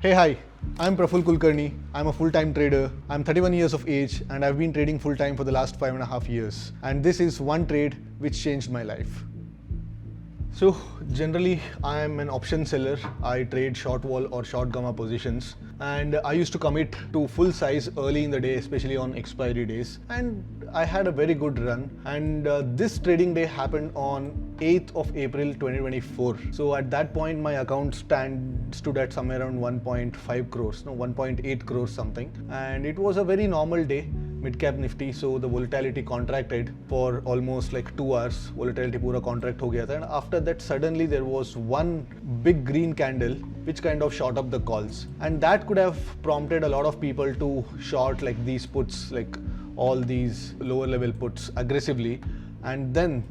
Hey, hi, I'm Praful Kulkarni. I'm a full-time trader. I'm 31 years of age and I've been trading full-time for the last 5.5 years. And this is one trade which changed my life. So generally I'm an option seller. I trade short wall or short gamma positions, and I used to commit to full size early in the day, especially on expiry days, and I had a very good run. And this trading day happened on 8th of April 2024. So at that point my account stood at somewhere around 1.5 crores, no 1.8 crores something, and it was a very normal day. Mid-cap Nifty, so the volatility contracted for almost like 2 hours. Volatility पूरा contract हो गया था, and after that suddenly there was one big green candle which kind of shot up the calls, and that could have prompted a lot of people to short like these puts, like all these lower level puts aggressively, and then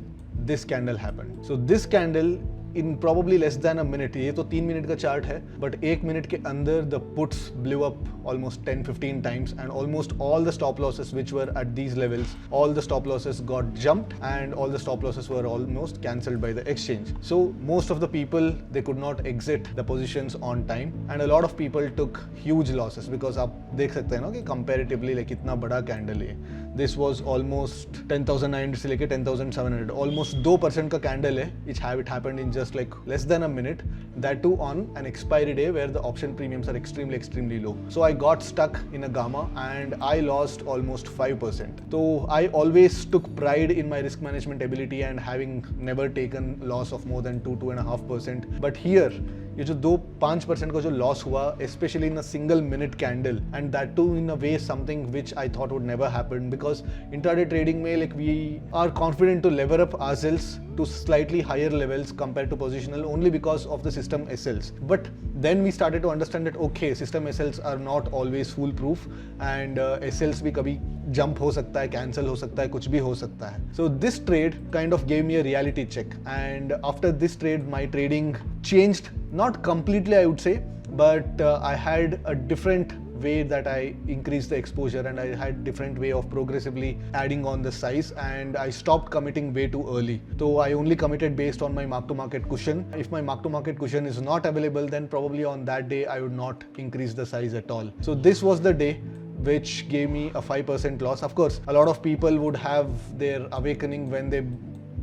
this candle happened. So this candle in probably less than a minute, ये तो 3 minute का chart है, but 1 minute के अंदर the puts blew up almost 10-15 times, and almost all the stop losses which were at these levels, all the stop losses got jumped and all the stop losses were almost cancelled by the exchange. So most of the people, they could not exit the positions on time, and a lot of people took huge losses because आप देख सकते हैं ना कि comparatively like इतना बड़ा candle है. This was almost 10,900 से लेके 10,700, almost 2% का candle है. It happened in just like less than a minute, that too on an expiry day where the option premiums are extremely low. So I got stuck in a gamma and I lost almost 5%. So I always took pride in my risk management ability and having never taken loss of more than 2-2.5%. But here ये जो 2-5% का जो loss हुआ, especially in a single minute candle, and that too in a way something which I thought would never happen, because intraday trading में like we are confident to lever up ourselves to slightly higher levels compared to positional only because of the system SLs. But then we started to understand that okay, system SLs are not always foolproof, and SLs भी कभी jump हो सकता है, cancel हो सकता है, कुछ भी हो सकता है. So this trade kind of gave me a reality check, and after this trade my trading changed. Not completely I would say, but I had a different way that I increased the exposure, and I had different way of progressively adding on the size, and I stopped committing way too early. So I only committed based on my mark to market cushion. If my mark to market cushion is not available, then probably on that day I would not increase the size at all. So this was the day which gave me a 5% loss. Of course, a lot of people would have their awakening when they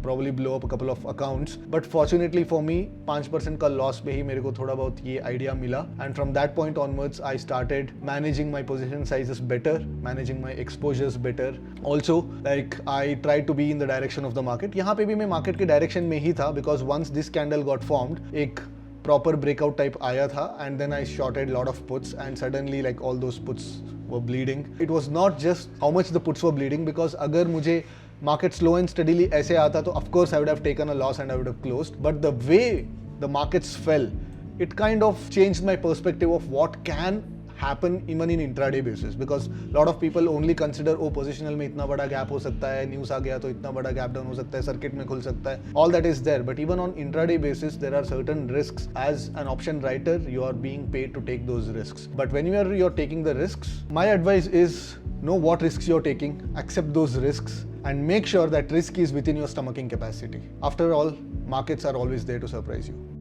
probably blow up a couple of accounts, but fortunately for me 5% का loss पे ही मेरे को थोड़ा बहुत ये idea मिला, and from that point onwards I started managing my position sizes better, managing my exposures better. Also like I tried to be in the direction of the market. यहाँ पे भी मैं market के direction में ही था, because once this candle got formed, एक proper breakout type आया था, and then I shorted lot of puts, and suddenly like all those puts were bleeding. It was not just how much the puts were bleeding, because अगर मुझे market slow and steadily ऐसे आता तो of course I would have taken a loss and I would have closed. But the way the markets fell, it kind of changed my perspective of what can happen even in intraday basis, because a lot of people only consider oh positional में इतना बड़ा gap हो सकता है, news आ गया तो इतना बड़ा gap down हो सकता है, circuit में खुल सकता है, all that is there. But even on intraday basis there are certain risks. As an option writer you are being paid to take those risks, but when you're taking the risks, my advice is know what risks you're taking, accept those risks, and make sure that risk is within your stomaching capacity. After all, markets are always there to surprise you.